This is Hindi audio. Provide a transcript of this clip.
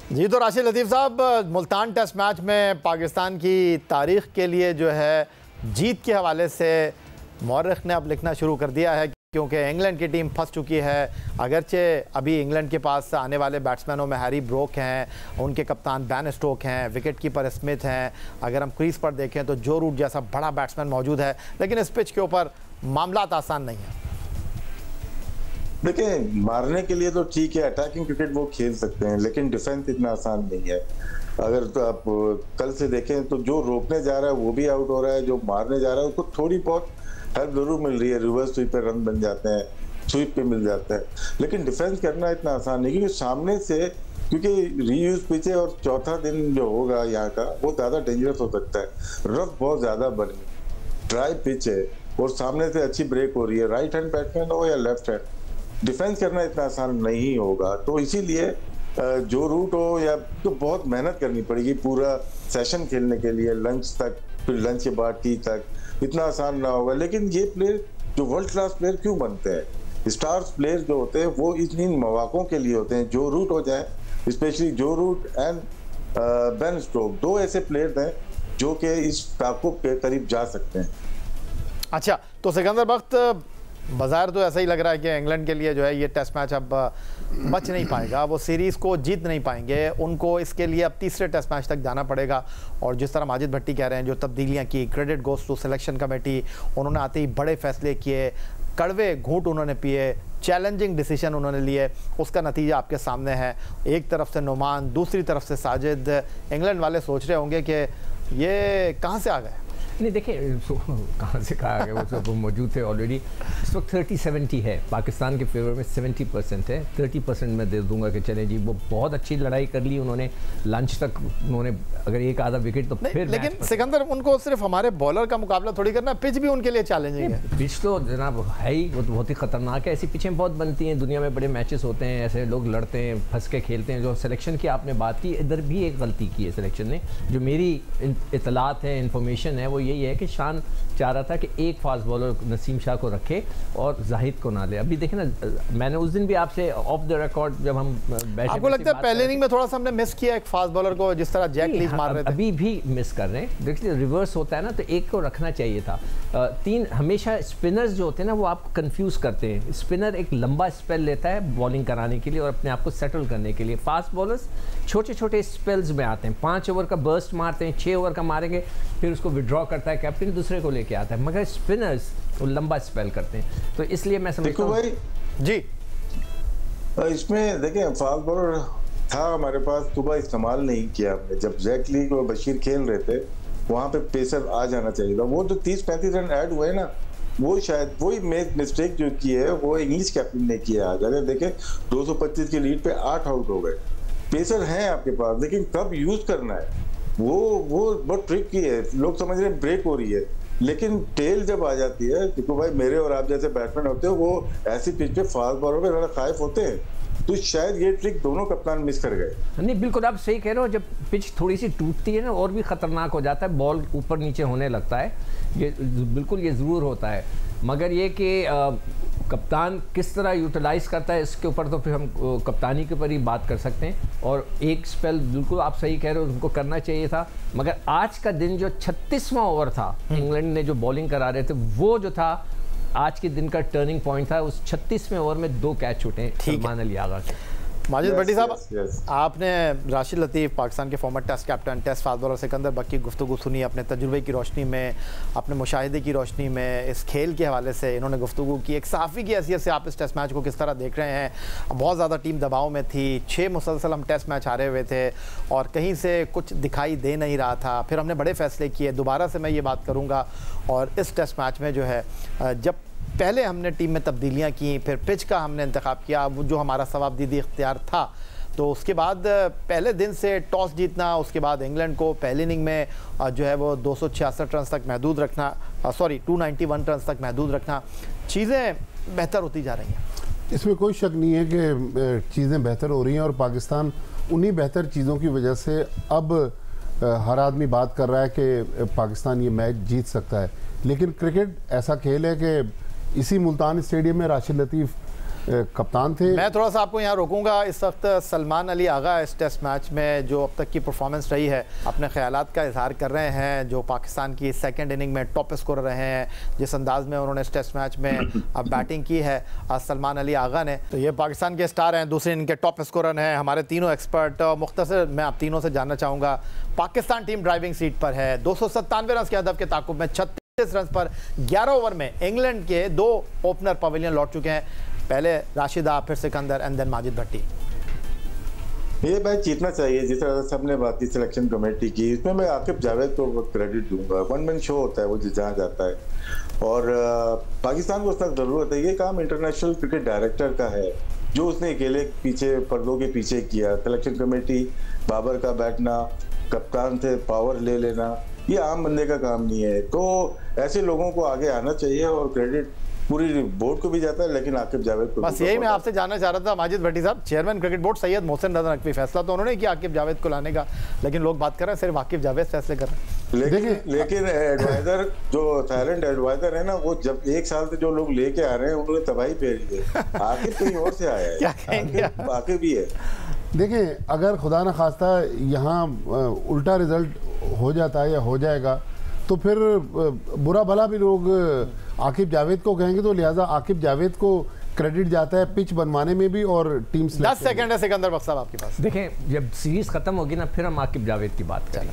जी, तो राशिद लतीफ़ साहब, मुल्तान टेस्ट मैच में पाकिस्तान की तारीख़ के लिए जो है जीत के हवाले से मौरख़ ने अब लिखना शुरू कर दिया है, क्योंकि इंग्लैंड की टीम फंस चुकी है। अगरचे अभी इंग्लैंड के पास आने वाले बैट्समैनों में हैरी ब्रोक हैं, उनके कप्तान बैन स्टोक हैं, विकेट कीपर स्मिथ हैं, अगर हम क्रीज पर देखें तो जो रूट जैसा बड़ा बैट्समैन मौजूद है, लेकिन इस पिच के ऊपर मामलात आसान नहीं है। देखिए, मारने के लिए तो ठीक है, अटैकिंग क्रिकेट वो खेल सकते हैं, लेकिन डिफेंस इतना आसान नहीं है। अगर तो आप कल से देखें तो जो रोकने जा रहा है वो भी आउट हो रहा है, जो मारने जा रहा है उसको थोड़ी बहुत हेल्प जरूर मिल रही है, रिवर्स स्वीप पे रन बन जाते हैं, स्वीप पे मिल जाता है, लेकिन डिफेंस करना इतना आसान नहीं, क्योंकि सामने से, क्योंकि रीयूज पिच है और चौथा दिन जो होगा यहाँ का वो ज्यादा डेंजरस हो सकता है। रफ बहुत ज्यादा बनी, ड्राई पिच है और सामने से अच्छी ब्रेक हो रही है, राइट हैंड बैट्समैन हो या लेफ्ट हैंड, डिफेंस करना इतना आसान नहीं होगा। तो इसीलिए जो रूट हो या तो बहुत मेहनत करनी पड़ेगी पूरा सेशन खेलने के लिए, लंच तक, फिर लंच के बाद टी तक, इतना आसान ना होगा। लेकिन ये प्लेयर जो वर्ल्ड क्लास प्लेयर क्यों बनते हैं, स्टार्स प्लेयर जो होते हैं वो इन मौकों के लिए होते हैं। जो रूट हो जाए, स्पेशली जो रूट एंड बेन स्टोक, दो ऐसे प्लेयर हैं जो कि इस ताकुब के करीब जा सकते हैं। अच्छा, तो सिकंदर बख्त, बाज़ार तो ऐसा ही लग रहा है कि इंग्लैंड के लिए जो है ये टेस्ट मैच अब बच नहीं पाएगा, वो सीरीज़ को जीत नहीं पाएंगे, उनको इसके लिए अब तीसरे टेस्ट मैच तक जाना पड़ेगा। और जिस तरह माजिद भट्टी कह रहे हैं, जो तब्दीलियां की, credit goes to selection committee, उन्होंने आते ही बड़े फैसले किए, कड़वे घूंट उन्होंने पिए, चैलेंजिंग डिसीजन उन्होंने लिए, उसका नतीजा आपके सामने है। एक तरफ से नुमान, दूसरी तरफ से साजिद। इंग्लैंड वाले सोच रहे होंगे कि ये कहाँ से आ गए। नहीं, देखिए कहाँ से कहा गया, वो सब मौजूद थे ऑलरेडी। इस वक्त 30-70 है पाकिस्तान के फेवर में, 70% है, 30% मैं दे दूंगा कि चले जी, वो बहुत अच्छी लड़ाई कर ली उन्होंने, लंच तक उन्होंने अगर एक आधा विकेट तो फिर। लेकिन सिकंदर, उनको सिर्फ हमारे बॉलर का मुकाबला थोड़ी करना, पिच भी उनके लिए चैलेंजिंग है। पिच तो जनाब है ही, वो तो बहुत ही खतरनाक है। ऐसी पिचें बहुत बनती हैं दुनिया में, बड़े मैचेस होते हैं, ऐसे लोग लड़ते हैं, फंस के खेलते हैं। जो सिलेक्शन की आपने बात की, इधर भी एक गलती की है सिलेक्शन ने। जो मेरी इतलात है, इन्फॉर्मेशन है, वो यही है कि शान चाह रहा था कि एक फास्ट बॉलर नसीम शाह को रखे और जाहिद को ना ले। अभी देखें ना, मैंने उस दिन भी आपसे ऑफ द रिकॉर्ड जब हम बैठे, आपको लगता है पहले इनिंग में थोड़ा सा हमने मिस किया एक फास्ट बॉलर को, जिस तरह जैक लीच मार रहे थे, अभी भी मिस कर रहे हैं। देखिए, रिवर्स होता है ना, तो एक को रखना चाहिए था। तीन हमेशा स्पिनर्स जो होते हैं ना, वो आपको कंफ्यूज करते हैं। स्पिनर एक लंबा स्पेल लेता है बॉलिंग कराने के लिए और अपने आप को सेटल करने के लिए। फास्ट बॉलर्स छोटे छोटे स्पेल्स में आते हैं, 5 ओवर का बर्स्ट मारते हैं, 6 ओवर का मारेंगे, फिर उसको विड्रॉ करता है कैप्टन, दूसरे को लेके आता है। मगर स्पिनर्स वो लंबा स्पेल करते हैं, तो इसलिए मैं समझता हूं भाई जी, इसमें देखें फास्ट बॉलर था हमारे पास, सुबह इस्तेमाल नहीं किया हमने। जब जैक लीग और बशीर खेल रहे थे, वहां पे पेसर आ जाना चाहिए था। वो जो 30-35 रन ऐड हुए ना, वो शायद वही मिस्टेक जो की है वो इंग्लिश कैप्टन ने किया। अगर देखें 225 की लीड पे 8 आउट हो गए। पेसर हैं आपके पास, लेकिन कब यूज करना है वो बहुत ट्रिकी है। लोग समझ रहे हैं ब्रेक हो रही है, लेकिन टेल जब आ जाती है, क्योंकि भाई मेरे और आप जैसे बैट्समैन होते हैं, वो ऐसी पिच पे फास्ट बॉलर पे ज़्यादा खाइफ होते हैं, तो शायद ये ट्रिक दोनों कप्तान मिस कर गए। नहीं, बिल्कुल आप सही कह रहे हो। जब पिच थोड़ी सी टूटती है ना, और भी खतरनाक हो जाता है, बॉल ऊपर नीचे होने लगता है, ये बिल्कुल ये ज़रूर होता है। मगर ये कि कप्तान किस तरह यूटिलाइज़ करता है, इसके ऊपर तो फिर हम कप्तानी के ऊपर ही बात कर सकते हैं। और एक स्पेल बिल्कुल आप सही कह रहे हो, उनको करना चाहिए था। मगर आज का दिन जो 36वां ओवर था, इंग्लैंड ने जो बॉलिंग करा रहे थे, वो जो था आज के दिन का टर्निंग पॉइंट था। उस 36वें ओवर में 2 कैच छूटे सलमान अली आगा के। माजिद भट्टी साहब, आपने राशिद लतीफ़, पाकिस्तान के former test captain, test fast bowler Sikandar Bakht की गुफ्तगू सुनी, अपने तजुर्बे की रोशनी में, अपने मुशाहिदे की रोशनी में, इस खेल के हवाले से इन्होंने गुफ्तगू की। एक सहाफ़ी की हैसियत से आप इस टेस्ट मैच को किस तरह देख रहे हैं? बहुत ज़्यादा टीम दबाव में थी, 6 मुसलसल हम टेस्ट मैच हारे हुए थे और कहीं से कुछ दिखाई दे नहीं रहा था। फिर हमने बड़े फैसले किए। दोबारा से मैं ये बात करूँगा, और इस टेस्ट मैच में जो है, जब पहले हमने टीम में तब्दीलियां की, फिर पिच का हमने इंतखाब किया, वो जो हमारा सवाबदीदी इख्तियार था, तो उसके बाद पहले दिन से टॉस जीतना, उसके बाद इंग्लैंड को पहली इनिंग में जो है वो 266 रन तक महदूद रखना, 291 रन तक महदूद रखना, चीज़ें बेहतर होती जा रही हैं। इसमें कोई शक नहीं है कि चीज़ें बेहतर हो रही हैं, और पाकिस्तान उन्हीं बेहतर चीज़ों की वजह से अब हर आदमी बात कर रहा है कि पाकिस्तान ये मैच जीत सकता है। लेकिन क्रिकेट ऐसा खेल है कि इसी मुल्तान स्टेडियम में राशिद लतीफ़ कप्तान थे। मैं थोड़ा सा आपको यहाँ रोकूंगा। इस वक्त सलमान अली आगा इस टेस्ट मैच में जो अब तक की परफॉर्मेंस रही है अपने ख्यालात का इजहार कर रहे हैं, जो पाकिस्तान की सेकंड इनिंग में टॉप स्कोर रहे हैं, जिस अंदाज में उन्होंने इस टेस्ट मैच में अब बैटिंग की है सलमान अली आगा ने, तो ये पाकिस्तान के स्टार हैं, दूसरे इनिंग के टॉप स्कोरर हैं, हमारे तीनों एक्सपर्ट। मुख्तसर मैं आप तीनों से जानना चाहूँगा, पाकिस्तान टीम ड्राइविंग सीट पर है, 297 रन के हदफ के ताकुब में 36 रन पर 11 ओवर में इंग्लैंड के 2 ओपनर पवेलियन लौट चुके हैं, पहले राशिदा, फिर सिकंदर एंड देन माजिद भट्टी। ये मैच जीतना चाहिए, जिस तरह से हमने बात की सिलेक्शन कमेटी की, इसमें मैं आकिब जावेद को क्रेडिट दूंगा। वन मैन शो होता है वो जहाँ जाता है, और पाकिस्तान को उस तक जरूरत है। ये काम इंटरनेशनल क्रिकेट डायरेक्टर का है, जो उसने अकेले पीछे पर्दों के पीछे किया। सिलेक्शन कमेटी, बाबर का बैठना, कप्तान से पावर ले लेना, ये आम बंदे का काम नहीं है। तो ऐसे लोगों को आगे आना चाहिए, और क्रेडिट पूरी बोर्ड को भी जाता है, लेकिन आकिब जावेद को। बस यही मैं आपसे जानना चाह रहा था माजिद भट्टी साहब, chairman cricket board Syed Mohsin Raza Naqvi, फैसला तो उन्होंने किया आकिब जावेद को लाने का, लेकिन लोग बात कर रहे हैं सिर्फ आकिब जावेद फैसले कर रहे हैं। लेकिन एडवाइजर जो साइलेंट एडवाइजर है ना, वो जब 1 साल से जो लोग लेके आ रहे हैं उन्होंने तबाही फेरी है। आकिब कहीं और से आया है, क्या कहेंगे आकिब भी है। देखिए, अगर खुदा न खास्ता यहाँ उल्टा रिजल्ट हो जाता है या हो जाएगा, तो फिर बुरा भला भी लोग आकिब जावेद को कहेंगे, तो लिहाजा आकिब जावेद को क्रेडिट जाता है पिच बनवाने में भी और टीम 10 सेकंड है सिकंदर बख्श साहब आपके पास। देखें, जब सीरीज खत्म होगी ना, फिर हम आकिब जावेद की बात करेंगे।